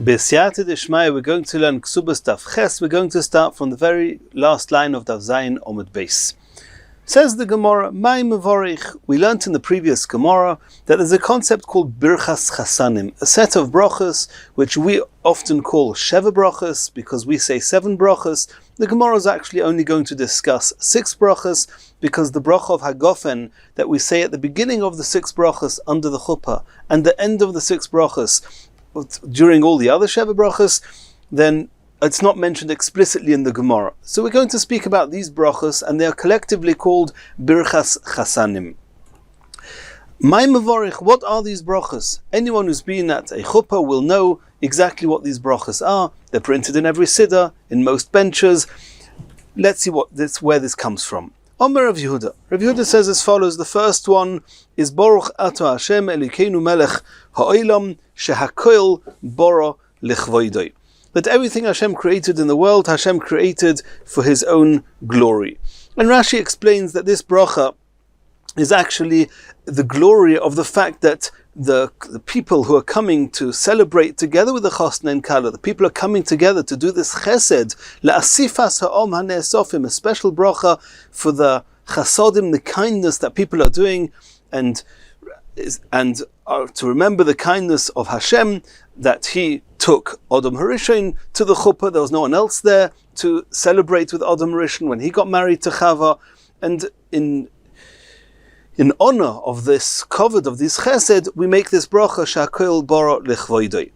B'siyata d'shmaya, we're going to learn Ketubot Daf Ches. We're going to start from the very last line of Daf Zayin Omid Beis. Says the Gemara, Mai Mevorich. We learnt in the previous Gemara that there's a concept called Birchas Chasanim, a set of brachas which we often call Sheva brachas because we say 7 brachas. The Gemara is actually only going to discuss 6 brachas because the bracha of Hagofen that we say at the beginning of the 6 brachas under the chuppah and the end of the 6 brachas during all the other Sheva brachas, then it's not mentioned explicitly in the Gemara. So we're going to speak about these brachas, and they are collectively called Birchas Chasanim. Mai Mevorich, what are these brachas? Anyone who's been at a chuppah will know exactly what these brachas are. They're printed in every siddur, in most benches. Let's see where this comes from. Omer Rav Yehuda. Rav Yehuda says as follows. The first one is Baruch Ato Hashem Elokeinu Melech Ha'olam Shehakoil Bara Lichvoidoi. That everything Hashem created in the world, Hashem created for His own glory. And Rashi explains that this bracha is actually the glory of the fact that the people who are coming to celebrate together with the Chosna and Kala, the people are coming together to do this chesed, la'asifas ha'om ha'ne'esofim, a special bracha for the chasodim, the kindness that people are doing, and to remember the kindness of Hashem, that He took Adam Harishon to the chuppah. There was no one else there to celebrate with Adam Harishon when he got married to Chava, and in honor of this kavod, of this chesed, we make this bracha Sha'koil Bara Lichvoidoi.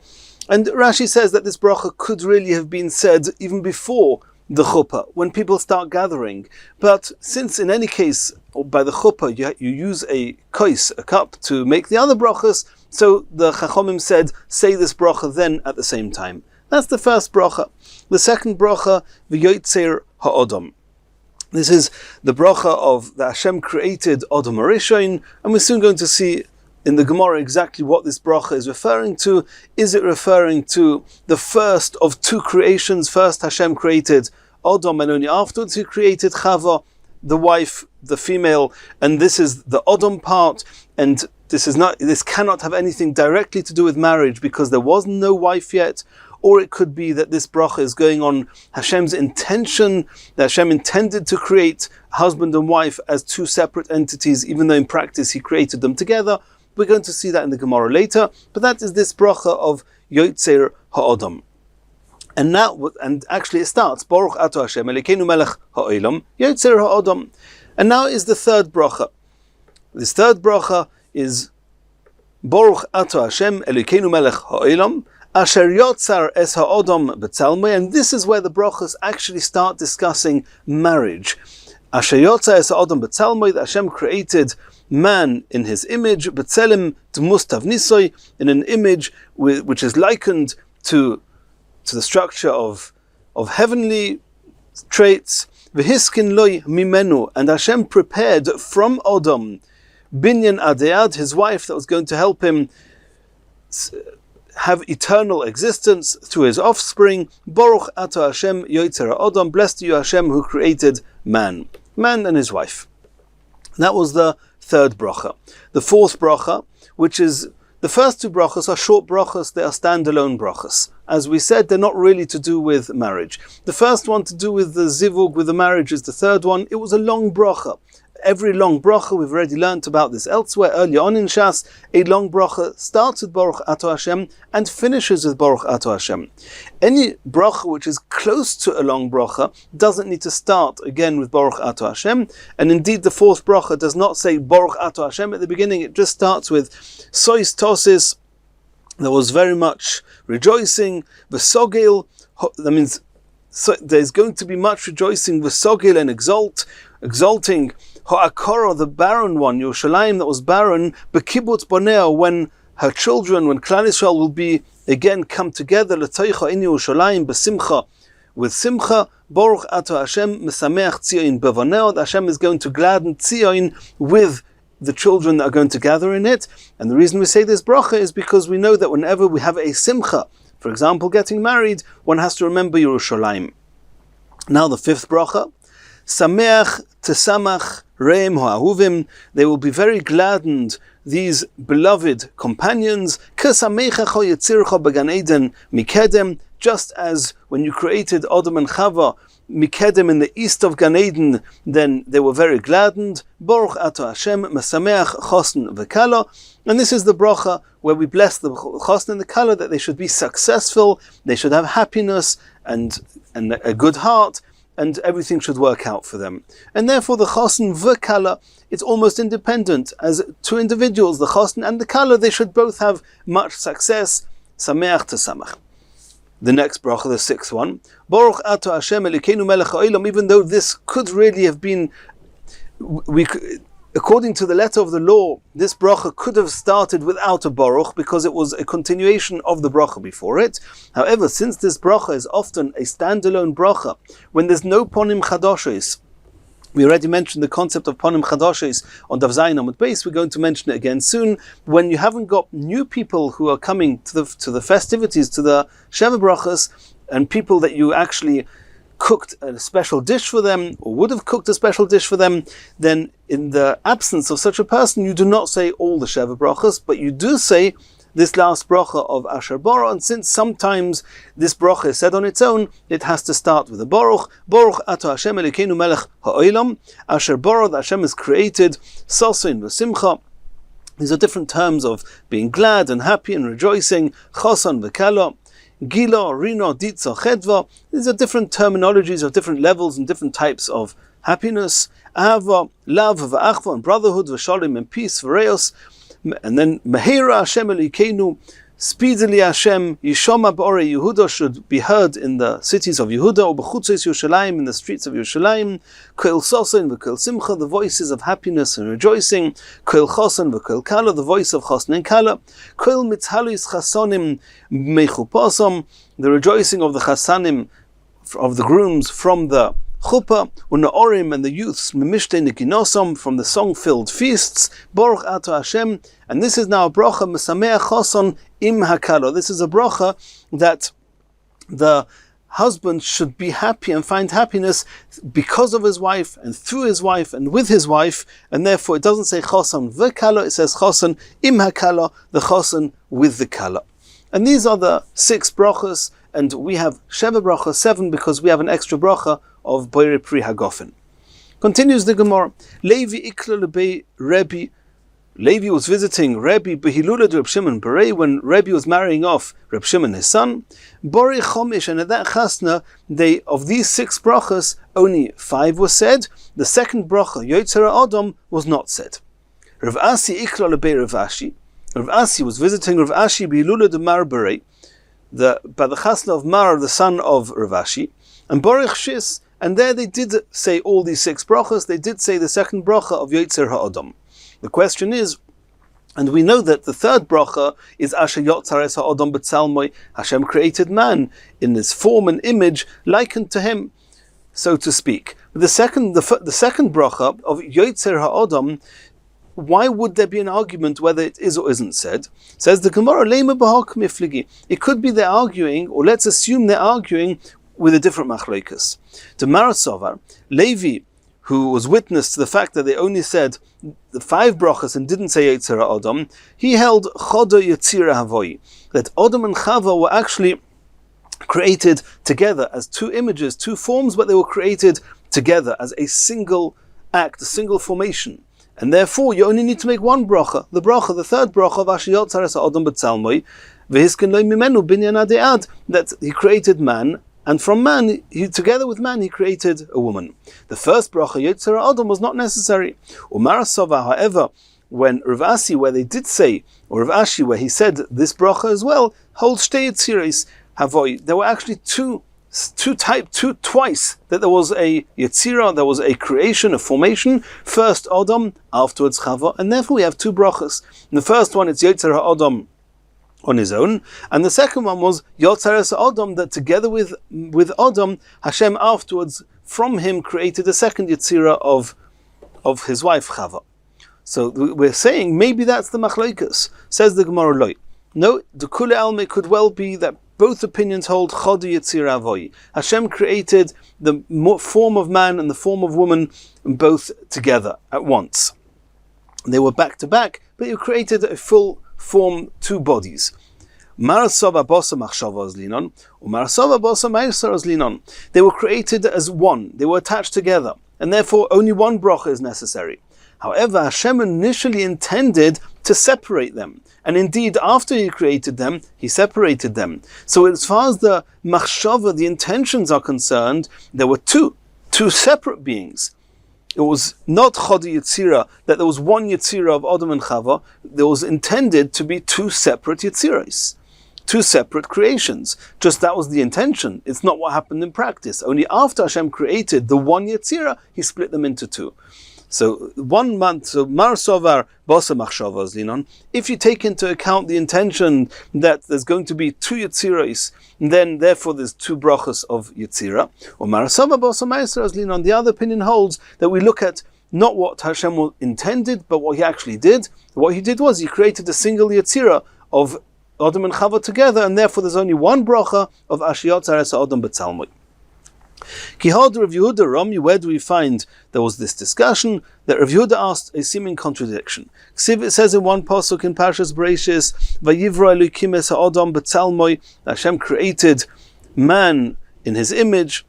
And Rashi says that this bracha could really have been said even before the chuppah, when people start gathering. But since in any case, by the chuppah, you use a kois, a cup, to make the other brachas, so the Chachomim said, say this bracha then at the same time. That's the first bracha. The second bracha, V'yoytzer ha'odom. This is the bracha of that Hashem created Adam Harishon, and we're soon going to see in the Gemara exactly what this bracha is referring to. Is it referring to the first of 2 creations? First Hashem created Adam, and only afterwards He created Chava, the wife, the female, and this is the Adam part, and this cannot have anything directly to do with marriage because there was no wife yet. Or it could be that this bracha is going on Hashem's intention, that Hashem intended to create husband and wife as 2 separate entities, even though in practice He created them together. We're going to see that in the Gemara later, but that is this bracha of Yoitzer Ha'odam. And actually it starts, Baruch Ato Hashem Elokeinu Melech Ha'olam Yoitzer Ha'odam. And now is the third bracha. This third bracha is Baruch Ato Hashem Elokeinu Melech Ha'olam Asher Yotzar Es Ha'odam B'Tzalmei, and this is where the brachas actually start discussing marriage. Asher Yotzar Es Ha'odam B'Tzalmei, that Hashem created man in His image, B'Tzelem T'mustav Nisoy, in an image which is likened to the structure of heavenly traits. V'hiskin loy mimenu, and Hashem prepared from Adam Binyan Adead, his wife that was going to help him have eternal existence through his offspring. Baruch Ato Hashem Yoitzer Ha'odam, blessed are you Hashem who created man and his wife. That was the third bracha. The fourth bracha, which is, the first 2 brachas are short brachas, they are standalone brachas. As we said, they're not really to do with marriage. The first one to do with the zivug, with the marriage, is the third one. It was a long bracha. Every long bracha, we've already learnt about this elsewhere, earlier on in Shas, a long bracha starts with Baruch Ato Hashem and finishes with Baruch Ato Hashem. Any bracha which is close to a long bracha doesn't need to start again with Baruch Ato Hashem, and indeed the fourth bracha does not say Baruch Ato Hashem at the beginning, it just starts with Sois Tosis, there was very much rejoicing, V'sogil, that means so there's going to be much rejoicing, V'sogil, and exalting Ha'akara, the barren one, Yerushalayim that was barren, B'kibbutz Bonea, when her children, when Klal Yisrael will be again come together, L'toicha in Yerushalayim, B'simcha, with Simcha, Baruch Ato Hashem, Mesameach Tzion B'vaneo, that Hashem is going to gladden Tzion with the children that are going to gather in it. And the reason we say this bracha is because we know that whenever we have a Simcha, for example getting married, one has to remember Yerushalayim. Now the fifth bracha, Sameach tesamach reim ha'ahuvim. They will be very gladdened, these beloved companions. Kesamecha cho yitzircha began Eden mikedem. Just as when you created Adam and Chava mikedem in the east of Gan Eden, then they were very gladdened. Baruch ato Hashem mesameach chosn v'kala. And this is the bracha where we bless the chosn and the kala, that they should be successful, they should have happiness and a good heart, and everything should work out for them. And therefore the chosn v'kala, it's almost independent. As two individuals, the chosn and the kala, they should both have much success. Sameach tesamach. The next bracha, the sixth one, Baruch ato Hashem Elokeinu melech ha'olam. Even though this could really have been, according to the letter of the law, this bracha could have started without a baruch because it was a continuation of the bracha before it. However, since this bracha is often a standalone bracha, when there's no ponim chadashos, we already mentioned the concept of ponim chadashos on Daf Zayin Amud Beis. We're going to mention it again soon. When you haven't got new people who are coming to the festivities, to the Sheva Brachas, and people that you actually cooked a special dish for them, or would have cooked a special dish for them, then in the absence of such a person, you do not say all the Sheva Brachas, but you do say this last bracha of Asher Bara. And since sometimes this bracha is said on its own, it has to start with a Baruch. Baruch ato Hashem Elokeinu melech ha'olam. Asher Bara, that Hashem has created, Sasin v'simcha. These are different terms of being glad and happy and rejoicing. Chosan v'kala. Gila, Rino, Ditza, Chedva. These are different terminologies of different levels and different types of happiness. Ahava, love, v'achva, and brotherhood, v'shalim, and peace, v'reos. And then Mehera Hashem Elokeinu, speedily Hashem, Yishoma B'orei Yehuda, should be heard in the cities of Yehuda, or B'chutzos Yerushalayim, in the streets of Yerushalayim. Koil Sosan v'Koil Simcha, the voices of happiness and rejoicing. Koil Chosan v'Koil Kala, the voice of Chosn and Kala. Koil Mitzhalis Chasonim Mechupasom, the rejoicing of the Chasanim, of the grooms from the Chuppah, Unaorim, and the youths, Memishte Nikinosom, from the song-filled feasts, Baruch ato Hashem. And this is now a bracha, Mesameach Choson im Hakalo. This is a bracha that the husband should be happy and find happiness because of his wife, and through his wife, and with his wife. And therefore it doesn't say Choson v'kalo, it says Choson im Hakalo, the Choson with the Kala. And these are the 6 brachas, and we have Sheva bracha 7 because we have an extra bracha of Boire Pri Hagofen. Continues the Gemara. Levi ikla lebei Rabbi. Levi was visiting Rabbi Behilula de Reb Shimon Berei when Rabbi was marrying off Reb Shimon his son. Bori Chomish, and at that chasna, of these 6 brachas, only 5 were said. The second bracha, Yotzer Adam, was not said. Rav Asi ikla lebei Rav Ashi. Rav Asi was visiting Rav Ashi Behilula de Mar Berei, by the chasna of Mar, the son of Rav Ashi, and Borich Shis. And there they did say all these 6 brachas. They did say the second bracha of Yotzer Ha'adam. The question is, and we know that the third bracha is Asher Yotzares Ha'adam B'Tzalmoi. Hashem created man in his form and image, likened to him, so to speak. The second bracha of Yotzer Ha'adam, why would there be an argument whether it is or isn't said? Says the Gemara, Leima B'Hak Mifligi. It could be they're arguing, or let's assume they're arguing with a different machlokes. To Marasovar, Levi, who was witness to the fact that they only said the 5 brachas and didn't say Yetzirah Adam, he held Chodo Yetzirah Havoi, that Adam and Chava were actually created together as 2 images, 2 forms, but they were created together as a single act, a single formation. And therefore, you only need to make 1 bracha, the third bracha of Asher Yotzares Adam B'Tzalmoi, V'hisken Lo Mimenu Binyan Ade'ad, that he created man, and from man, together with man, he created a woman. The first bracha, Yetzirah Adam, was not necessary. Umar Sova, however, when Rav Asi, where they did say, or Rav Ashi, where he said this bracha as well, holds Shtei Yetziros Havoi. There were actually twice that there was a Yetzirah, there was a creation, a formation. First Adam, afterwards Chava, and therefore we have 2 brachas. In the first one, it's Yetzirah Adam on his own, and the second one was Yotzares Adam, that together with Adam, Hashem afterwards from him created a second Yetzirah of his wife Chava. So we're saying maybe that's the machlokes. Says the Gemara Loi. No, the Kule Alme could well be that both opinions hold Chodu Yetzira Avoyi. Hashem created the form of man and the form of woman both together at once. They were back to back, but He created a full form, two bodies. They were created as one. They were attached together, and therefore only one bracha is necessary. However, Hashem initially intended to separate them, and indeed after He created them, He separated them. So as far as the machshava, the intentions are concerned, there were two separate beings. It was not Chodu Yetzira, that there was one Yetzira of Adam and Chava. There was intended to be two separate Yetziras, two separate creations. Just that was the intention. It's not what happened in practice. Only after Hashem created the one Yetzira, He split them into two. So 1 month, so Mar Sovar Bosa Machshavas Linon, if you take into account the intention that there's going to be two Yetziras, then therefore there's two brachas of Yetzira. Or Mar Sovar Bosa Ma'asras Linon, the other opinion holds that we look at not what Hashem intended, but what He actually did. What He did was He created a single Yetzira of Adam and Chava together, and therefore there's only one bracha of Ashiyot Zares Adam B'Tzalmud. Kihad Rav Yehuda Rami, where do we find there was this discussion that Rav Yehuda asked a seeming contradiction? It says in one pasuk in Parshas Bereishis, Vayivra Elokim es ha'adam b'tzalmoi, Hashem created man in His image,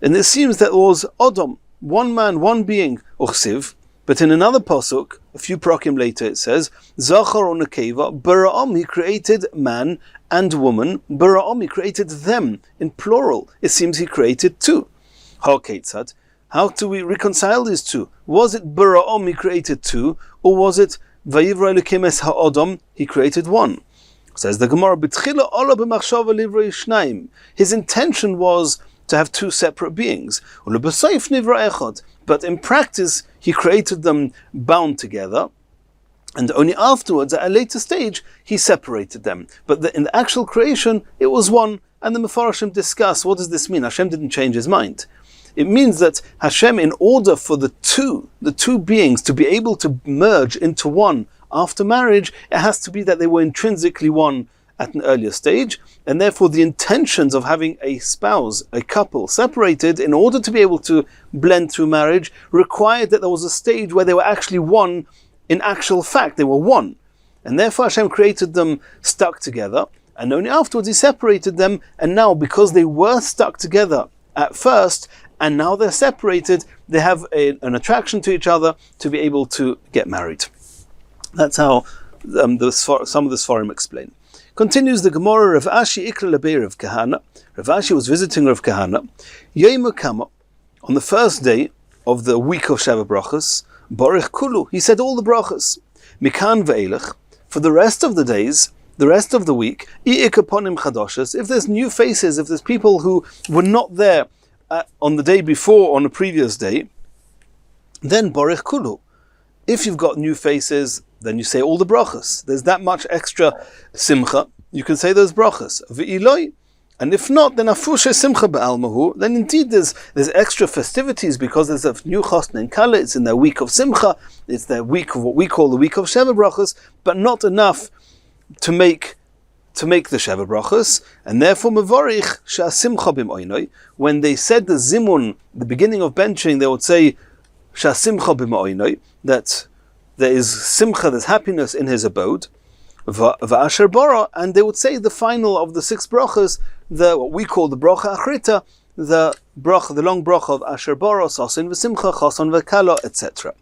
and it seems that there was Adam, one man, one being, Uchsiv. But in another pasuk, a few prakim later, it says, Zachar or Nekeva, Bara'am, He created man and woman, Bara'am, He created them, in plural. It seems He created two. How do we reconcile these two? Was it Bara'am, He created two, or was it Vayivra Elokim es ha'adam, He created one? Says the Gemara, B'tchila ola b'machshava livrei shnaim. His intention was to have two separate beings. But in practice, He created them bound together, and only afterwards, at a later stage, He separated them. But in the actual creation, it was one, and the Mefarashim discuss, what does this mean? Hashem didn't change His mind. It means that Hashem, in order for the two beings to be able to merge into one after marriage, it has to be that they were intrinsically one at an earlier stage, and therefore the intentions of having a spouse, a couple, separated in order to be able to blend through marriage required that there was a stage where they were actually one. In actual fact, they were one, and therefore Hashem created them stuck together, and only afterwards He separated them, and now because they were stuck together at first, and now they're separated, they have an attraction to each other to be able to get married. That's how some of the Sfarim explain. Continues the Gemara, Rav Ashi Ikra Lebei Rav Kahana. Rav Ashi was visiting Rav Kahana. Yom Kama, on the first day of the week of Sheva Brachas, Baruch Kulu, he said all the brachas. Mikan ve'elech, for the rest of the days, the rest of the week, i'ikaponim chadoshes, if there's new faces, if there's people who were not there on the day before, on the previous day, then Baruch Kulu. If you've got new faces, then you say all the brachas. There's that much extra simcha, you can say those brachas. Ve'iloi, and if not, then afushe simcha be'almahu, then indeed there's extra festivities because there's a new chosn and kala, it's in their week of simcha, it's their week of what we call the week of Sheva Brachas, but not enough to make the Sheva Brachas, and therefore mevorich sha'simcha b'moinoi. When they said the zimun, the beginning of benching, they would say sha'simcha b'moinoi, that there is simcha, there's happiness in his abode, va'asher bara, and they would say the final of the 6 brachas, what we call the bracha achrita, the long bracha of asher bara, sasin v'simcha, chason v'kala, etc.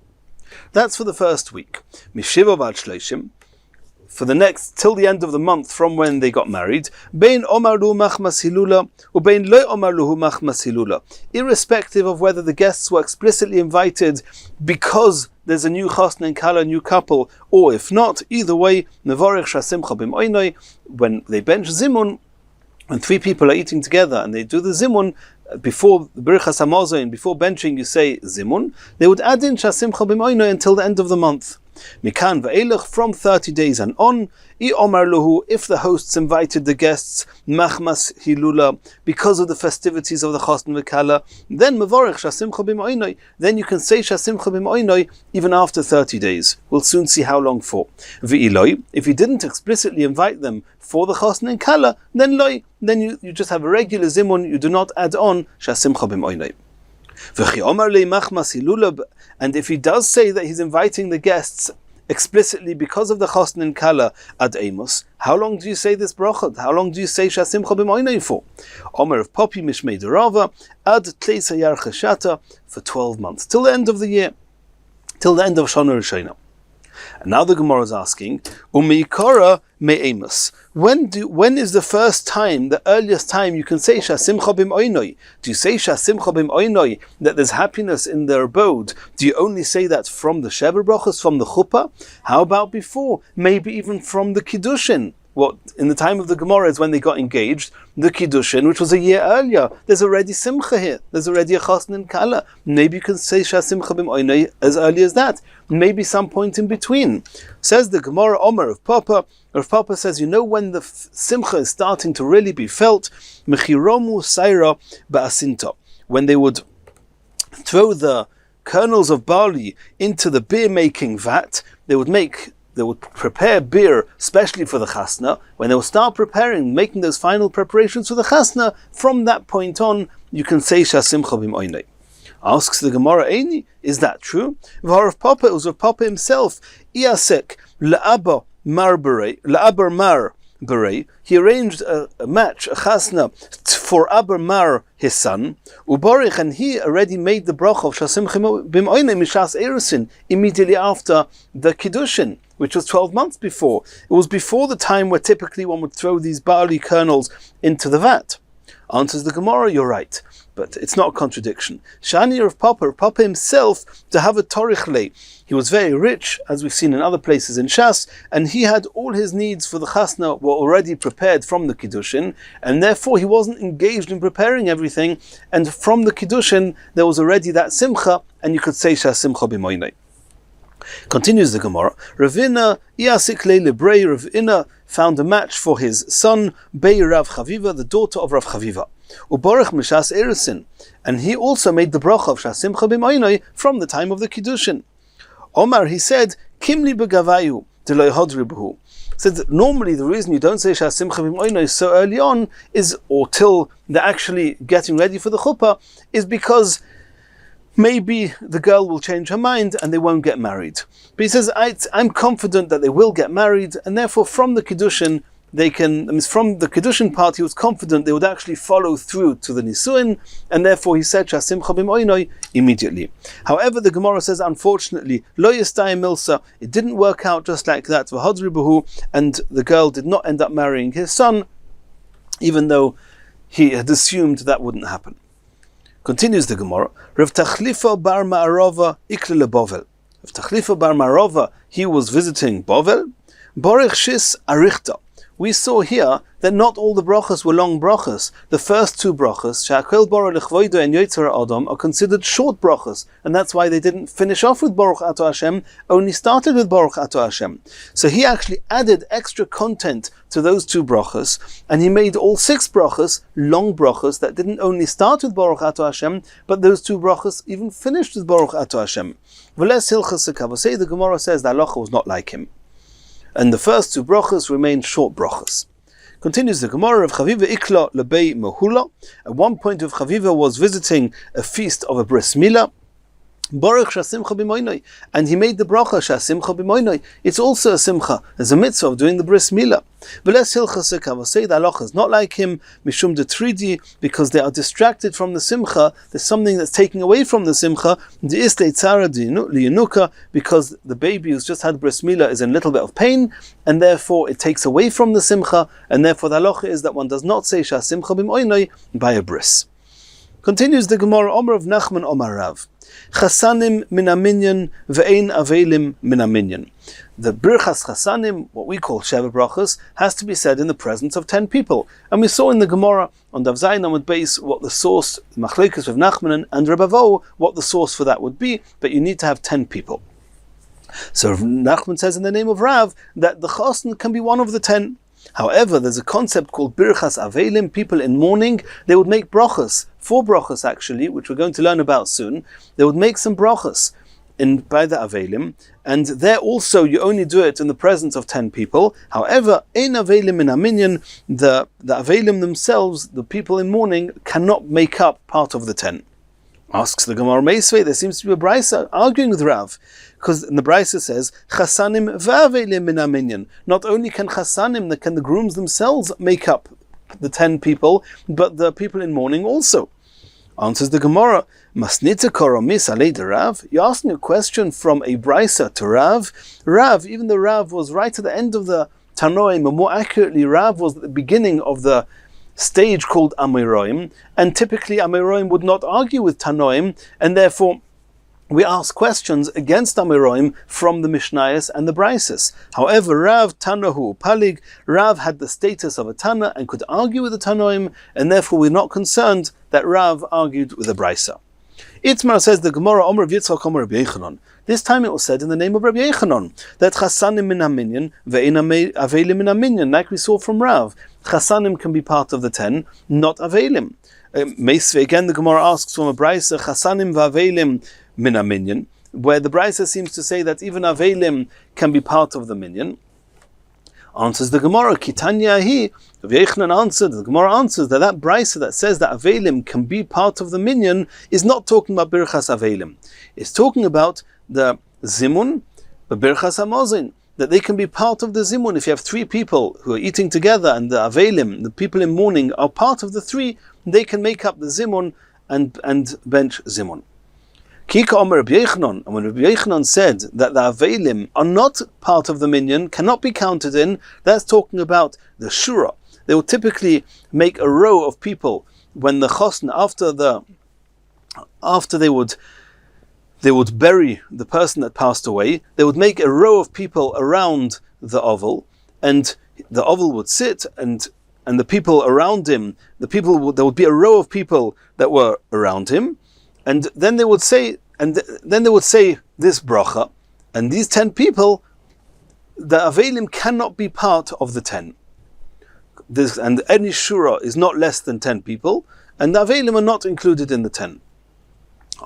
That's for the first week. Mishiva v'ad shleishim, for the next, till the end of the month from when they got married, bein omar lu machmas hilula, or bein lo omar lu machmas hilula, irrespective of whether the guests were explicitly invited because there's a new chosn and kala, new couple, or if not, either way, nevarich shasimcha b'moinoi, when they bench zimun, when 3 people are eating together and they do the zimun, before the birchas hamazon, before benching you say zimun, they would add in shasimcha b'moinoi until the end of the month. Mikan ve'elach, from 30 days and on. I omar luhu, if the hosts invited the guests, machmas hilula, because of the festivities of the chasna v'kala, then mevorech shasimcha b'moinoi, then you can say shasimcha b'moinoi even after 30 days. We'll soon see how long for. V'iloi, if you didn't explicitly invite them for the chasna and kala, then loi, then you just have a regular zimun, you do not add on shasimcha b'moinoi. And if he does say that he's inviting the guests explicitly because of the chasna and kala ad amos, how long do you say this bracha? How long do you say shasimcha b'moinoi for? Omer of Popi mishmei derava ad tleisa yar cheshata, for 12 months, till the end of the year, till the end of Shana Rishona. And now the Gemara is asking, Umeikara me'emus. When is the first time, the earliest time you can say shasimcha b'moinoi? Do you say shasimcha b'moinoi, that there's happiness in their abode? Do you only say that from the Sheva brachos, from the chuppah? How about before? Maybe even from the kiddushin. What in the time of the Gemara is when they got engaged, the kiddushin, which was a year earlier. There's already simcha here. There's already a chasna and kala. Maybe you can say shasimcha b'moinoi as early as that. Maybe some point in between. Says the Gemara, Omer of Papa. Rav Papa says, you know when the simcha is starting to really be felt? Mechiromu saira ba'asinta. When they would throw the kernels of barley into the beer making vat, they would prepare beer especially for the chasna. When they will start making those final preparations for the chasna, from that point on, you can say shasimcha b'moinoi. Asks the Gemara, Eini, is that true? V'harav Papa, it was Rav Papa himself, Iasek la'abar mar berei. He arranged a match, a chasna, for Aber Mar, his son, Uborich, and he already made the bracha of shasimcha b'moinoi mishas erusin, immediately after the kiddushin, which was 12 months before. It was before the time where typically one would throw these barley kernels into the vat. Answers the Gemara, you're right, but it's not a contradiction. Shani of Papa himself, to have a torichle. He was very rich, as we've seen in other places in Shas, and he had all his needs for the chasna were already prepared from the kiddushin, and therefore he wasn't engaged in preparing everything, and from the kiddushin there was already that simcha, and you could say shasimcha b'moinoi. Continues the Gemara, Ravina Iasik lebrei. Ravina found a match for his son, Bei Rav Chaviva, the daughter of Rav Chaviva. Uborich mishas erusin, and he also made the bracha of shasimcha b'moinoi from the time of the kiddushin. Omar, he said, Kimli begavayu deloy hodri b'hu. Said that normally the reason you don't say shasimcha b'moinoi so early on is, or till they're actually getting ready for the chuppah, is because maybe the girl will change her mind and they won't get married. But he says, I'm confident that they will get married, and therefore from the kiddushin from the kiddushin part he was confident they would actually follow through to the nisuin, and therefore he said shasimcha b'moinoi immediately. However, the Gemara says, unfortunately, lo yistayim milsa, it didn't work out just like that, v'hodri b'hu, and the girl did not end up marrying his son, even though he had assumed that wouldn't happen. Continues the Gemara, Rav Tachlifa bar Ma'arova ikle leBovel. Rav Tachlifa bar Ma'arova, he was visiting Bovel. Borich shis arichta. We saw here that not all the brachas were long brachas. The first two brachas, Sha'akel Bora Lechvoido and Yotzar Adam, are considered short brachas, and that's why they didn't finish off with Baruch Ato Hashem, only started with Baruch Ato Hashem. So he actually added extra content to those two brachas, and he made all 6 brachas long brachas that didn't only start with Baruch Ato Hashem, but those 2 brachas even finished with Baruch Ato Hashem. V'les hilchas sekavosei, the Gemara says the halacha was not like him, and the first 2 brachas remained short brachas. Continues the Gemara, of Chaviva ikla lebei mohula. At one point, of Chaviva was visiting a feast of a bris milah. Baruch shasimcha b'moinoi, and he made the bracha shasimcha b'moinoi. It's also a simcha, as a mitzvah of doing the bris milah. V'les hilchas sekavosei, the halacha is not like him, mishum detridi, because they are distracted from the simcha. There's something that's taking away from the simcha. De'istei tzara liyanuka, because the baby who's just had bris milah is in a little bit of pain, and therefore it takes away from the simcha, and therefore the halacha is that one does not say shasimcha b'moinoi by a bris. Continues the Gemara, Omer of Nachman Omar Rav. Chasanim min aminyan ve'ein avelim min aminyan. The birchas chasanim, what we call sheva brachas, has to be said in the presence of 10 people. And we saw in the Gemara on Daf Zayin Amud Beis what the source, Machlekes of Nachman and Rabbi, what the source for that would be, but you need to have 10 people. So Nachman says in the name of Rav that the chosn can be one of the 10. However, there's a concept called birchas avelim. People in mourning, they would make brachas, 4 brachas actually, which we're going to learn about soon. They would make some brachas by the avelim, and there also you only do it in the presence of 10 people. However, ein avelim in a minyan, the avelim themselves, the people in mourning, cannot make up part of the 10. Asks the Gemara Meisvei, there seems to be a brisa arguing with Rav, because the brisa says chasanim va'avelim min minyan. Not only can chasanim, can the grooms themselves make up the 10 people, but the people in mourning also. Answers the Gemara, masnita koromis alei de Rav. You're asking a question from a brisa to Rav. Rav, even though Rav was right at the end of the Tanoim, or more accurately, Rav was at the beginning of the stage called Amoraim, and typically Amoraim would not argue with Tanoim, and therefore we ask questions against Amoraim from the Mishnayos and the Brises. However, Rav Tanahu Palig, Rav had the status of a Tana and could argue with the Tanoim, and therefore we're not concerned that Rav argued with a Brisa. Itmar says the Gemara, Omer of Yitzchok, Omer Rabbi Yechanan. This time it was said in the name of Rabbi Yechanan that Chasanim min haminyan ve'in avelim min haminyan, like we saw from Rav. Chasanim can be part of the 10, not avelim. Meisve, again the Gemara asks from a Brisa, Chasanim va'avelim min haminyan, where the Brisa seems to say that even avelim can be part of the minyan. Answers the Gemara, Kitanya hi. Rabbi Yechanan answered, the Gemara answers that brisa that says that avelim can be part of the minyan is not talking about birchas avelim. It's talking about the zimun, the birchas hamozin, that they can be part of the zimun. If you have 3 people who are eating together and the avelim, the people in mourning, are part of the 3, they can make up the zimun and bench zimun. Kika Omer Rabbi Yechanan, and when Rabbi Yechanan said that the avelim are not part of the minyan, cannot be counted in, that's talking about the shura. They will typically make a row of people when the chosn, after they would bury the person that passed away, they would make a row of people around the oval, and the oval would sit, and the people around him, there would be a row of people that were around him, and then they would say this bracha, and these 10 people, the avelim cannot be part of the 10. And any shura is not less than 10 people, and the avelim are not included in the 10.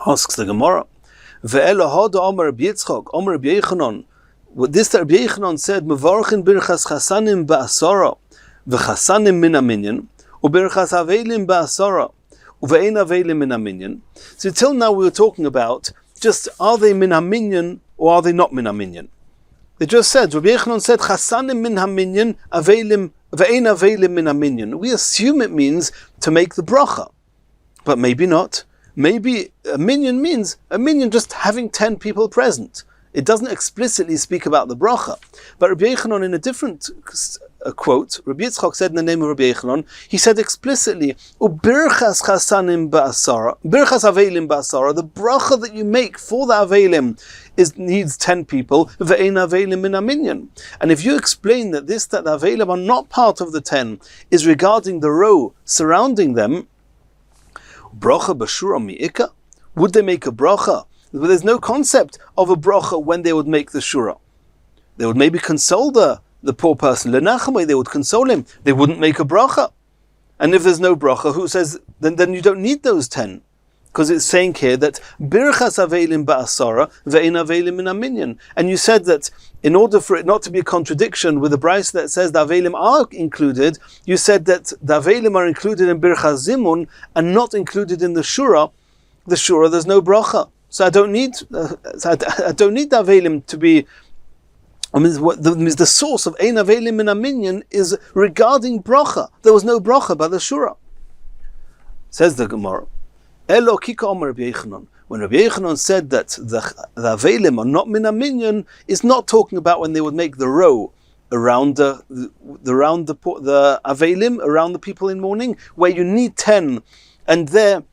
Asks the Gemara, Ve'ela hoda Omer Rabbi Yitzchok, Omer Rabbi Yechanan. This Rabbi Yechanan said, Mevarchin birchas chasanim ba'asara, v'chasanim min haminyan, u'birchas avelim ba'asara, u've'ein avelim min haminyan. So till now we were talking about just are they min haminyan or are they not min haminyan? They just said, Rabbi Yechanan said, chasanim min haminyan, avelim ve'ein avelim min haminyan. We assume it means to make the bracha, but maybe not. Maybe a minyan means a minyan just having 10 people present. It doesn't explicitly speak about the bracha. But Rabbi Yechanan, in a different quote, Rabbi Yitzchok said in the name of Rabbi Yechanan, he said explicitly, "Ubirchas chasanim ba'asara, birchas avelim ba'asara." The bracha that you make for the avelim needs 10 people. Ve'ein avelim min haminyan. And if you explain that the avelim are not part of the 10 is regarding the row surrounding them, bracha b'shura mi'ika, would they make a bracha? But there's no concept of a bracha when they would make the shura. They would maybe console the poor person. Lenachamay, they would console him. They wouldn't make a bracha. And if there's no bracha, who says, then you don't need those 10. Because it's saying here that birchas avelim ba'asara ve'in avelim min haminyan. And you said that in order for it not to be a contradiction with the brisa that says the avelim are included, you said that the avelim are included in birchas zimun and not included in the shura. The shura, there's no bracha. So I don't need the avelim to be. The source of ein avelim min haminyan is regarding bracha. There was no bracha by the shura. Says the Gemara. Elo kika omer Rabbi Yechanan. When Rabbi Yechanan said that the avelim are not min haminyan, is not talking about when they would make the row around the avelim, around the people in mourning, where you need 10, and there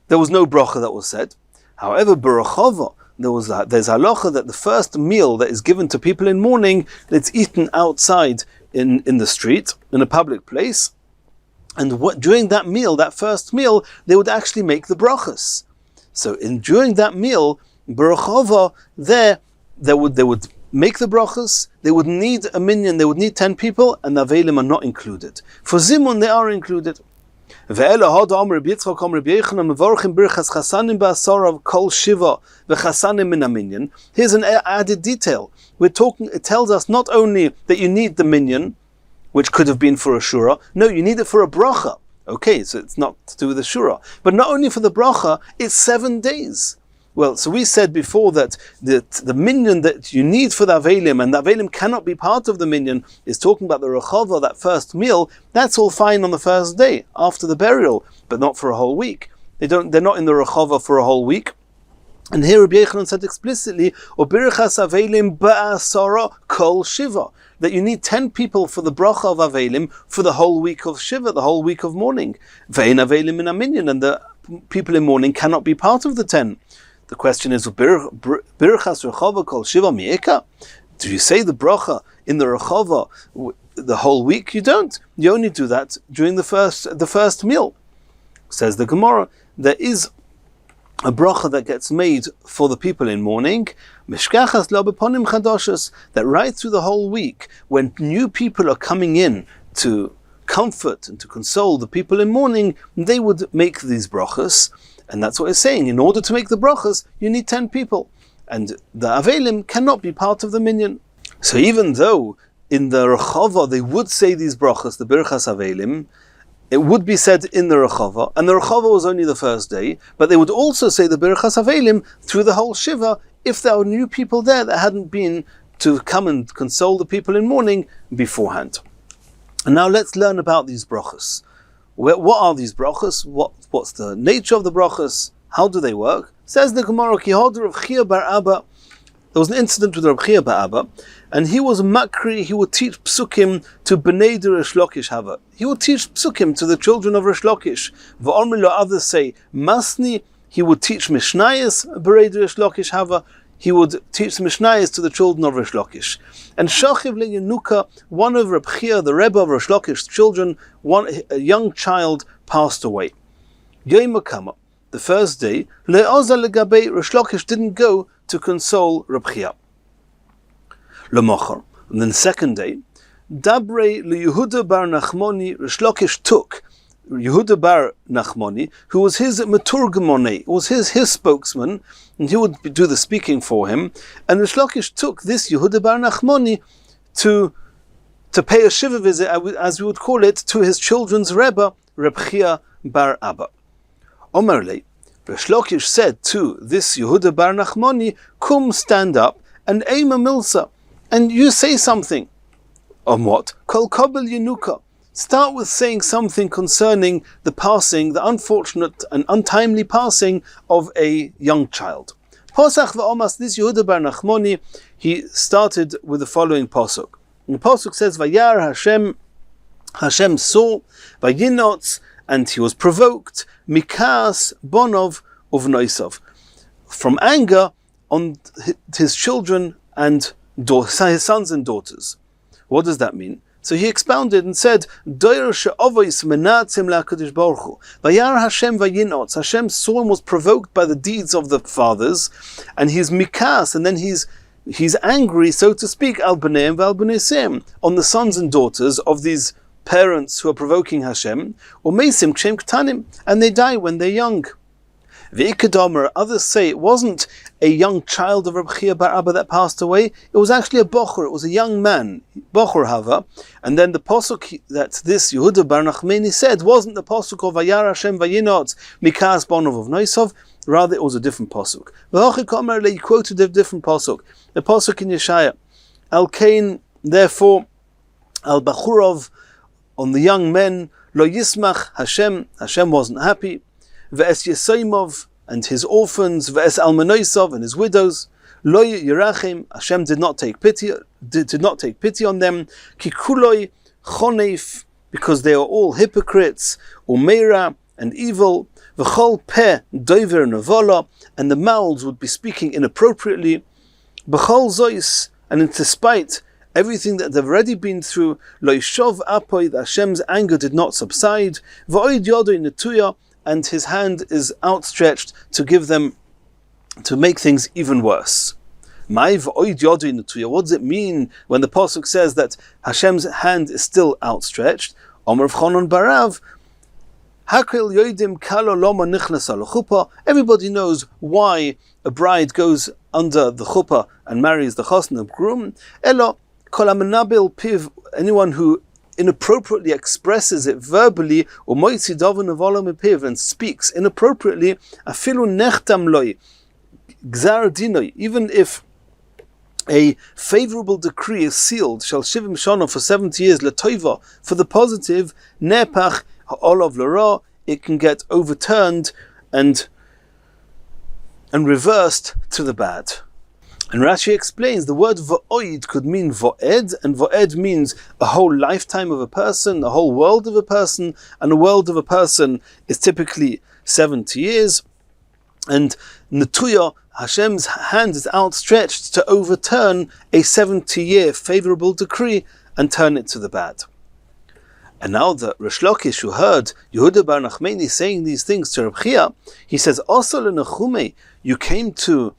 was no bracha that was said. However, Barachova, there's halacha that the first meal that is given to people in mourning, that's eaten outside in the street, in a public place, and during that meal, that first meal, they would actually make the brachas. So during that meal, Barachova, there, they would make the brachas, they would need a minyan, they would need 10 people, and the Avelim are not included. For Zimun, they are included. Here's an added detail. It tells us not only that you need the minyan, which could have been for a shura, no, you need it for a bracha. Okay, so it's not to do with the shura. But not only for the bracha, it's 7 days. Well, so we said before that the minyan that you need for the Avelim, and the Avelim cannot be part of the minyan, is talking about the rechava, that first meal. That's all fine on the first day, after the burial, but not for a whole week. They're not in the rechava for a whole week. And here Rabbi Yochanan said explicitly, "Ubirchas Avelim ba'asara kol shiva," that you need 10 people for the bracha of Avelim for the whole week of Shiva, the whole week of mourning. Ve'en Avelim in a minyan, and the people in mourning cannot be part of the 10. The question is, Birchas Rechava Kol Shiva Mi'eka? Do you say the bracha in the Rechava the whole week? You don't. You only do that during the first meal. Says the Gemara, there is a bracha that gets made for the people in mourning, Mishkachas lo beponim chadoshes, that right through the whole week, when new people are coming in to comfort and to console the people in mourning, they would make these brachas. And that's what it's saying. In order to make the brachas, you need 10 people. And the Avelim cannot be part of the minyan. So even though in the Rechava they would say these brachas, the Birchas Avelim, it would be said in the Rechava, and the Rechava was only the first day, but they would also say the Birchas Avelim through the whole Shiva if there were new people there that hadn't been to come and console the people in mourning beforehand. And now let's learn about these brachas. What are these brachas? What's the nature of the brachas? How do they work? Says the Gemara, Ki Hod Rav Chia bar Abba. There was an incident with Rav Chia bar Abba, and he was makri. He would teach psukim to Bnei de Rish Lakish Hava. He would teach psukim to the children of Rish Lakish. V'omri lo, others say Masni. He would teach Mishnayos Bnei de Rish Lakish Hava. He would teach Mishnayos to the children of Rish Lakish. And Shachiv le Yenuka, one of Reb Chia, the Rebbe of Rish Lakish's children, a young child passed away. Yom Kama, the first day, le'oza legabe, Rish Lakish didn't go to console Reb Chia. L'mochar, and then the second day, Dabre leYehuda bar Nachmoni, Rish Lakish took Yehuda bar Nachmoni, who was his maturgamone, was his spokesman, and he would do the speaking for him. And Rish Lakish took this Yehuda bar Nachmoni to pay a shiva visit, as we would call it, to his children's Rebbe, Reb Chia bar Abba. Omerle, Rish Lakish said to this Yehuda bar Nachmoni, "Kum, stand up, and Eima Milsa, and you say something." On what? Kol Kabel Yenuka. Start with saying something concerning the passing, the unfortunate and untimely passing of a young child. Posach v'omas, this Yehuda bar Nachmoni, he started with the following pasuk. And the pasuk says, "Vayar Hashem saw, vayinotz, and he was provoked, mikas bonov uvnoisov, from anger on his children and his sons and daughters." What does that mean? So he expounded and said, Vayar Hashem vayinotz. Hashem saw and was provoked by the deeds of the fathers, and he's mikas, and then he's angry, so to speak, al b'neim v'al b'neisem, on the sons and daughters of these parents who are provoking Hashem, or meisim kshem ktanim, and they die when they're young. V'ikadomer, others say it wasn't a young child of Rabbi Chia bar Abba that passed away, it was actually a bochur, it was a young man, bochur hava, and then the pasuk that this Yehuda bar Nachmoni said wasn't the pasuk of Vayar Hashem vayinotz mikas bonov of Noisov, rather it was a different pasuk. V'hochikomer, he quoted a different pasuk, the pasuk in Yeshaya, Al Kain, therefore, Al Bachurov, on the young men, Lo Yismach Hashem wasn't happy, Ve'es Yesaimov, and his orphans, Ve'es Almanoisov, and his widows, Lo Yerachim, Hashem did not take pity on them, Kikuloi Choneif, because they are all hypocrites, Umeira, and evil, V'chol Peh Dover Nevola, and the mouths would be speaking inappropriately, B'chol Zois, and despite everything that they've already been through, Lo Yishov Apoy, Hashem's anger did not subside, V'oid Yodoi Netuya, and his hand is outstretched to make things even worse. What does it mean when the pasuk says that Hashem's hand is still outstretched? Everybody knows why a bride goes under the chuppah and marries the chassan, the groom. Anyone who inappropriately expresses it verbally, and speaks inappropriately, even if a favorable decree is sealed, shall shivim shana for 70 years, letoiva, for the positive, nepach ha'olav l'ra, it can get overturned and reversed to the bad. And Rashi explains the word va'oid could mean va'ed, and va'ed means a whole lifetime of a person, a whole world of a person, and a world of a person is typically 70 years. And Netuya, Hashem's hand is outstretched to overturn a 70-year favorable decree and turn it to the bad. And now that Rish Lakish, who heard Yehuda bar Nachmani saying these things to Reb Chia, he says, "Asal nechume, you came to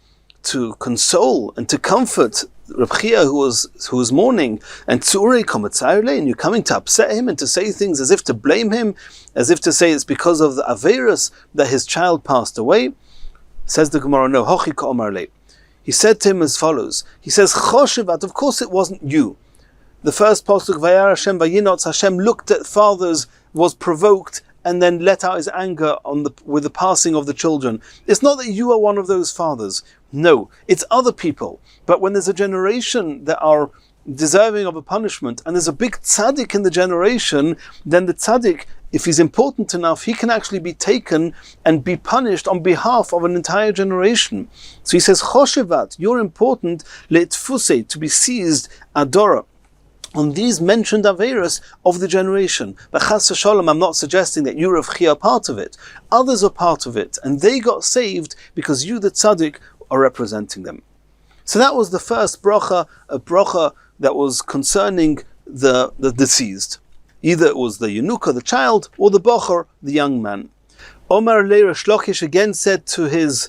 console and to comfort Reb Chia, who was mourning, and tzurei komatzayre, and you're coming to upset him and to say things as if to blame him, as if to say it's because of the averus that his child passed away." Says the Gemara, no, hochi ka'omar le. He said to him as follows. He says, Choshevat, of course it wasn't you. The first pasuk, Vayar Hashem vayinotz, Hashem looked at fathers, was provoked, and then let out his anger with the passing of the children. It's not that you are one of those fathers. No, it's other people. But when there's a generation that are deserving of a punishment, and there's a big tzaddik in the generation, then the tzaddik, if he's important enough, he can actually be taken and be punished on behalf of an entire generation. So he says, Choshevat, you're important, le'tfusei, to be seized, adora, on these mentioned averas of the generation. But chas v'sholom, I'm not suggesting that you, Rav Chia, are part of it. Others are part of it, and they got saved because you, the tzaddik, are representing them. So that was the first bracha, a bracha that was concerning the deceased. Either it was the Yenuka, the child, or the Bocher, the young man. Omar le Rish Lakish again said to his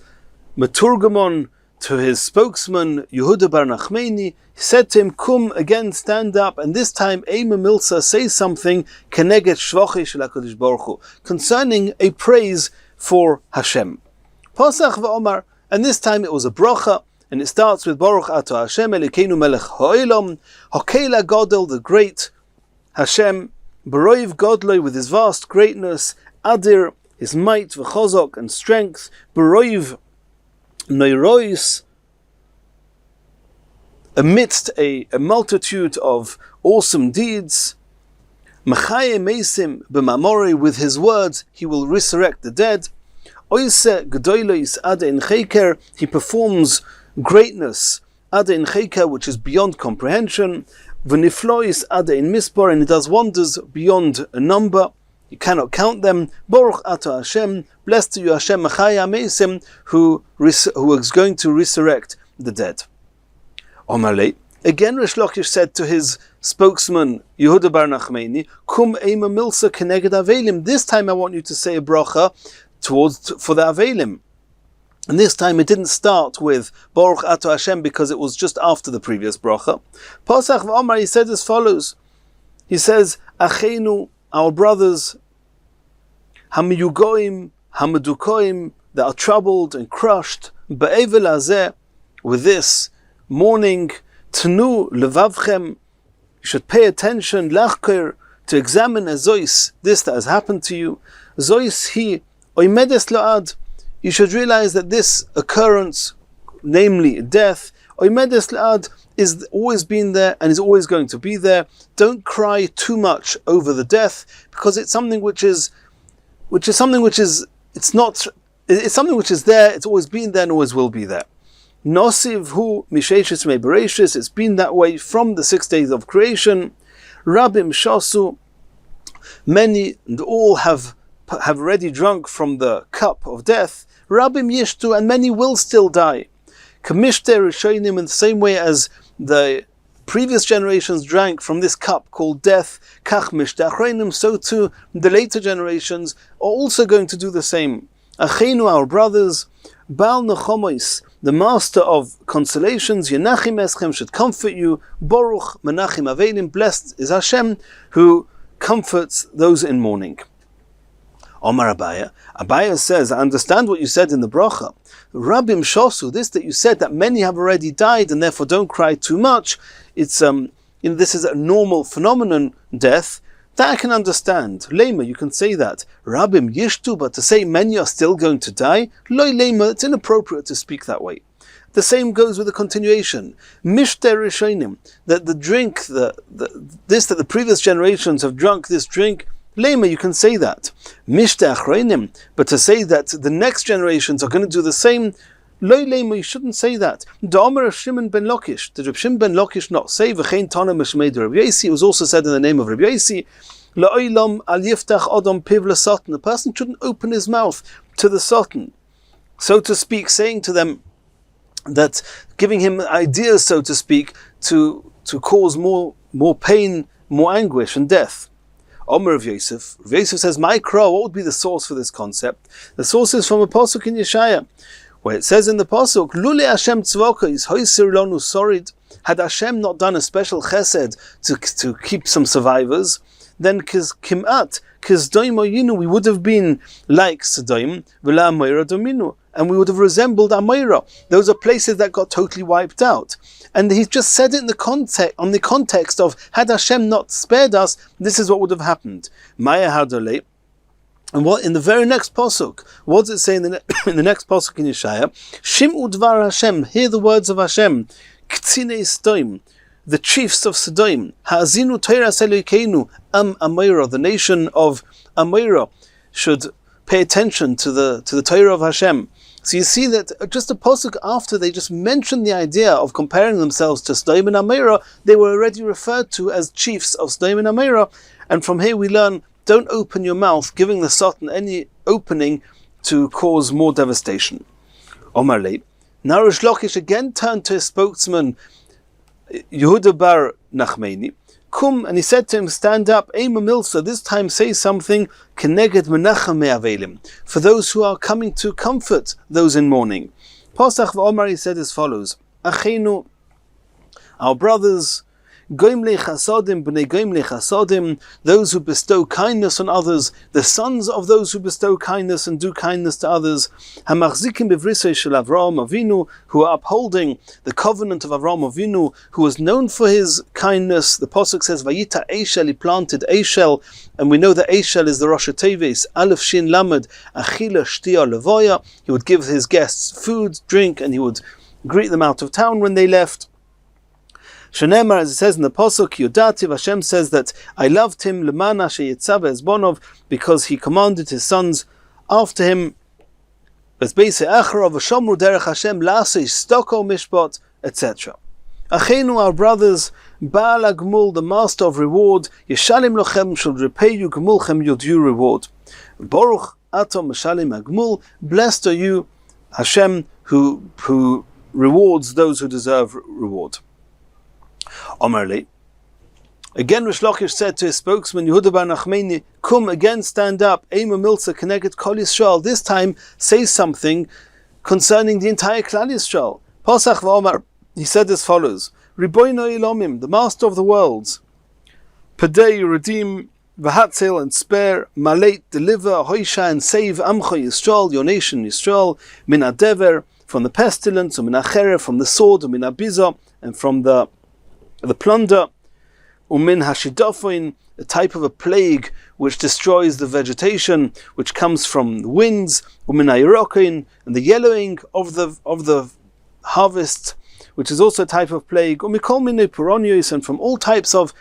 Maturgamon, to his spokesman, Yehuda bar Nachmani, he said to him, Kum, again stand up, and this time Eima Milsa, say something, Keneget Shvochi shel HaKadosh Baruch Hu, concerning a praise for Hashem. Pasach v'Omar, and this time it was a bracha, and it starts with Baruch Ato Hashem Elokeinu Melech Ha'olam, Hakeila Godel, the great Hashem, Baroiv Godloi, with his vast greatness, Adir, his might, V'chozok, and strength, Baroiv Noirois, amidst a multitude of awesome deeds, Machaye Mesim B'mamori, with his words he will resurrect the dead, Oise Gedoylois Ade in Cheker, he performs greatness, Ade in Cheker, which is beyond comprehension, V'niflois Ade in Mispor, and he does wonders beyond a number, you cannot count them. Baruch Ato Hashem, blessed to you Hashem, Machaya Mesim, who is going to resurrect the dead. Omarle, again Rish Lakish said to his spokesman Yehuda bar Nachmani, Kum Eima Milsa Keneged Avelim, this time I want you to say a bracha for the Avelim. And this time it didn't start with Baruch Ato Hashem because it was just after the previous bracha. Pasach v'Omar, he said as follows. He says, Achenu, our brothers, Hamiyugoim, Hamadukoim, that are troubled and crushed, Ba'evel Hazeh, with this mourning, Tenu Levavchem, you should pay attention, Lachker, to examine Zois, this that has happened to you. Zois hi, Oimedes La'ad, you should realize that this occurrence, namely death, Oimedes La'ad, is always been there and is always going to be there. Don't cry too much over the death, because it's something which is something which is there, it's always been there and always will be there. Nosiv hu misheshis me bereshis, it's been that way from the 6 days of creation. Rabim shasu, many and all have already drunk from the cup of death. Rabim yishtu, and many will still die. Kamishter rishonim, in the same way as the previous generations drank from this cup called death, kach mishter achreinim, so too the later generations are also going to do the same. Achenu, our brothers, Baal Nechomois, the master of consolations, Yenachim Eschem, should comfort you. Baruch Menachim Avelim, blessed is Hashem, who comforts those in mourning. Omar Abaya. Abaya says, I understand what you said in the bracha. Rabbim Shosu, this that you said that many have already died and therefore don't cry too much. It's this is a normal phenomenon, death. That I can understand. Lema, you can say that. Rabbim Yishtu, but to say many are still going to die, Loi Lema, it's inappropriate to speak that way. The same goes with the continuation. Mishter Rishonim, that the drink, that the previous generations have drunk this drink, Lema, you can say that. Mishter Achroinim, but to say that the next generations are going to do the same, Loi Lema, you shouldn't say that. Da'omer Shimon ben Lakish, did Reb Shimon ben Lakish not say, V'chein Tana Meshmei Rabbi Yosi, it was also said in the name of Rabbi Yosi, La'olam al yiftach odom piv l'satan, the person shouldn't open his mouth to the satan, so to speak, saying to them, that giving him ideas, so to speak, to cause more pain, more anguish and death. Omer of Yosef. Yosef says, my crow, what would be the source for this concept? The source is from a pasuk in Yeshaya, where it says in the pasuk, Lule Hashem tzvaka is hoisir lonu sorid. Had Hashem not done a special chesed to keep some survivors, then kimat kizdoim, we would have been like Sodom, v'la Amora dominu, and we would have resembled Amora. Those are places that got totally wiped out. And he just said it in the context of, had Hashem not spared us, this is what would have happened. Maya Hadole. And what in the very next pasuk, what does it say in the next pasuk in Yeshaya? Shim'u dvar Hashem, hear the words of Hashem. K'tzinei Sodom, the chiefs of Sodom. Ha'azinu Teiras Elokeinu, Amora, the nation of Amora, should pay attention to the Torah of Hashem. So you see that just a pasuk after they just mentioned the idea of comparing themselves to Sodom and Amora, they were already referred to as chiefs of Sodom and Amora. And from here we learn, don't open your mouth, giving the Satan any opening to cause more devastation. Omar Lei. Now Rish Lakish again turned to his spokesman, Yehuda bar Nachmani. Kum, and he said to him, stand up, Eima Milsa, this time say something, Keneged Menachem Me'avelim, for those who are coming to comfort those in mourning. Pasach v'Omar, he said as follows, Achenu, our brothers, Goimle Chasodim, B'nei Goimle Chasodim, those who bestow kindness on others, the sons of those who bestow kindness and do kindness to others, Hamachzikim B'vrisei Shel Avraham Avinu, who are upholding the covenant of Avraham Avinu, who was known for his kindness. The pasuk says, Vayita Eishel, he planted Eishel, and we know that Eishel is the Rosh Teves, Aleph Shin Lamed, Achila Shtia Levoya. He would give his guests food, drink, and he would greet them out of town when they left. Shenemar, as it says in the pasuk, Yodativ, Hashem says that I loved him, Lemana sheyitzava ezbonov, because he commanded his sons after him, etc. Achenu, our brothers, Baal Agmul, the master of reward, Yeshalim lochem, shall repay you Gmulchem, your due reward. Baruch atom Meshalim Agmul, blessed are you, Hashem, who rewards those who deserve reward. Omerli. Again, Rish Lakish said to his spokesman, Yehuda bar Nachmani, Kum, again stand up, Eima Milsa, Keneged Kol Yisrael, this time say something concerning the entire Klal Yisrael. Pasach v'Omar, he said as follows, Riboino Ilomim, the master of the worlds, Padei, redeem, V'hatzel, and spare, Maleit, deliver, Hoisha, and save, Amcha Yisrael, your nation Yisrael, Min Adever, from the pestilence, Min Acherer, from the sword, Min Abiza, and from the plunder, Umin Hashidafoin, a type of a plague which destroys the vegetation, which comes from the winds, Umin Ayrokin, and the yellowing of the harvest, which is also a type of plague, Umikol Mine Puronios, and from all types of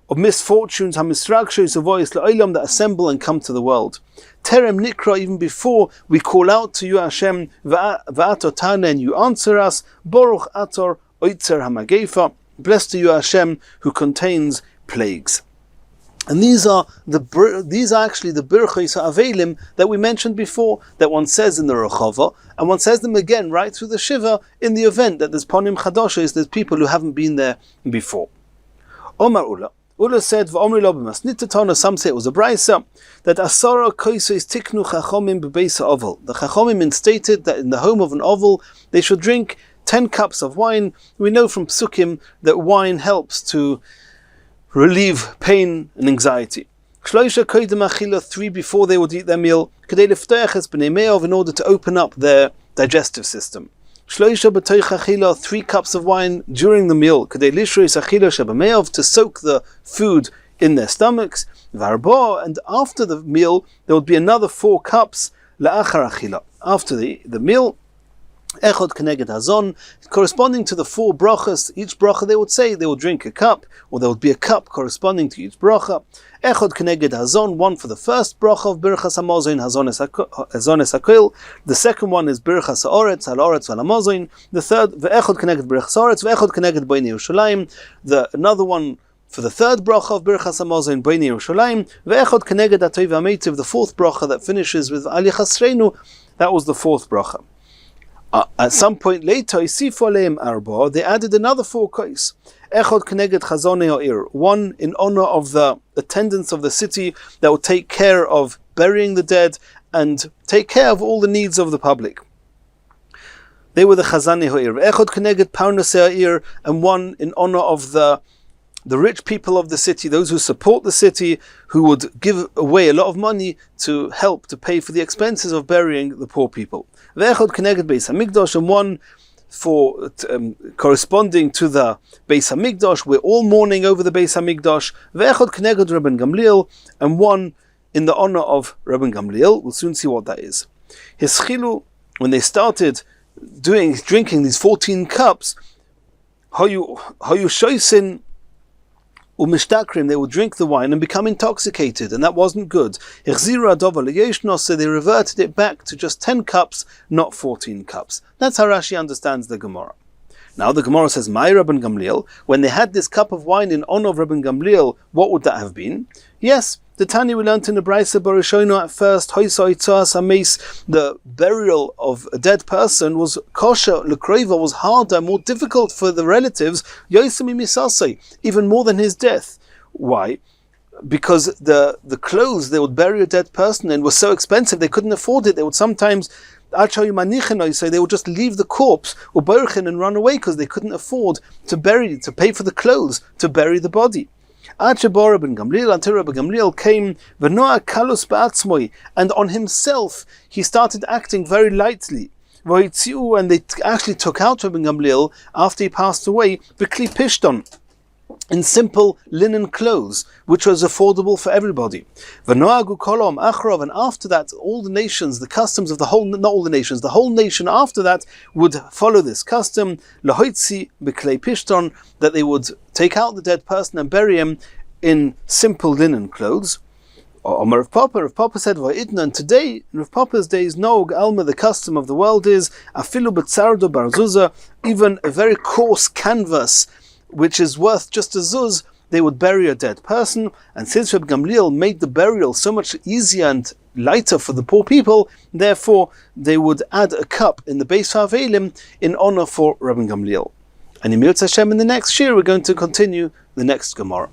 misfortunes, Hamisrakshos, of voice, La'olam, that assemble and come to the world. Terem Nikra, even before we call out to you, Hashem, Va'ator Tana, and you answer us, Baruch Ator Oitzer Hamagefa, blessed are you, Hashem, who contains plagues. And these are actually the birchos ha'avelim that we mentioned before, that one says in the Rechava, and one says them again right through the Shiva in the event that there's ponim chadoshes, there's people who haven't been there before. Omar Ula, Ula said, "V'omri lo b'masnita tana." Some say it was a brisa that asara koisos tiknu chachomim b'beisa oval. The chachomim instated that in the home of an oval they should drink 10 cups of wine. We know from psukim that wine helps to relieve pain and anxiety. Shloisha koydem achila, 3 before they would eat their meal. Kedei lifteach es b'nei me'ov, in order to open up their digestive system. Shloisha b'toich achila, 3 cups of wine during the meal. Kedei lishreis achila shebeme'ov, to soak the food in their stomachs. Varbo, and after the meal there would be another 4 cups la'achar achila. After the meal, echod keneged hazon, corresponding to the 4 brachas. Each bracha they would say, they would drink a cup, or there would be a cup corresponding to each bracha. Echod keneged hazon, 1 for the first bracha of birchas hamazon, hazon es hakol. The second one is birchas haaretz, haaretz v'hamazon. The third, ve'echod keneged birchas haaretz, ve'echod keneged b'nei Yerushalayim. Another one for the third bracha of birchas hamazon, b'nei Yerushalayim. Ve'echod keneged atov ha'meitiv, the 4th bracha that finishes with al yachasreinu. That was the 4th bracha. At some point later, they added another 4 kais. Echod keneged chazonei ha'ir, 1 in honor of the attendants of the city that would take care of burying the dead and take care of all the needs of the public. They were the chazanei ha'ir. Echod keneged parnasei ha'ir, and 1 in honor of the rich people of the city, those who support the city, who would give away a lot of money to help to pay for the expenses of burying the poor people. Ve'echod keneged beis hamikdash, and 1 for corresponding to the beis hamikdash. We're all mourning over the beis hamikdash. Ve'echod keneged Rabbi Gamliel, and 1 in the honor of Rabbi Gamliel. We'll soon see what that is. Hischilu, when they started drinking these 14 cups, hayu shoisin umishtakrim, they would drink the wine and become intoxicated, and that wasn't good. So they reverted it back to just 10 cups, not 14 cups. That's how Rashi understands the Gemara. Now the Gemara says, "My Rabbi Gamliel," when they had this cup of wine in honor of Rabbi Gamliel, what would that have been? Yes, the Tani we learned in the Brisa Barishono at first, the burial of a dead person was kosher, lekroiva, was harder, more difficult for the relatives, yosemi misasei, even more than his death. Why? Because the clothes they would bury a dead person in were so expensive they couldn't afford it. They would sometimes, so they would just leave the corpse or borchin and run away because they couldn't afford to pay for the clothes to bury the body. Until Rabbi Gamliel came, and on himself he started acting very lightly. And they actually took out Rabbi Gamliel after he passed away, b'kli pishton, in simple linen clothes, which was affordable for everybody. And after that, all the nations, the customs of the whole, not all the nations, the whole nation after that would follow this custom, that they would take out the dead person and bury him in simple linen clothes. Rav Papa said, and today, in Rav Papa's days, Nog Alma, the custom of the world is, afilu b'tzardo barzuza, even a very coarse canvas, which is worth just a zuz, they would bury a dead person. And since Rabbi Gamliel made the burial so much easier and lighter for the poor people, therefore they would add a cup in the Beis HaAvelim in honor for Rabbi Gamliel. And in Yitzchok Hashem, in the next shiur, we're going to continue the next Gemara.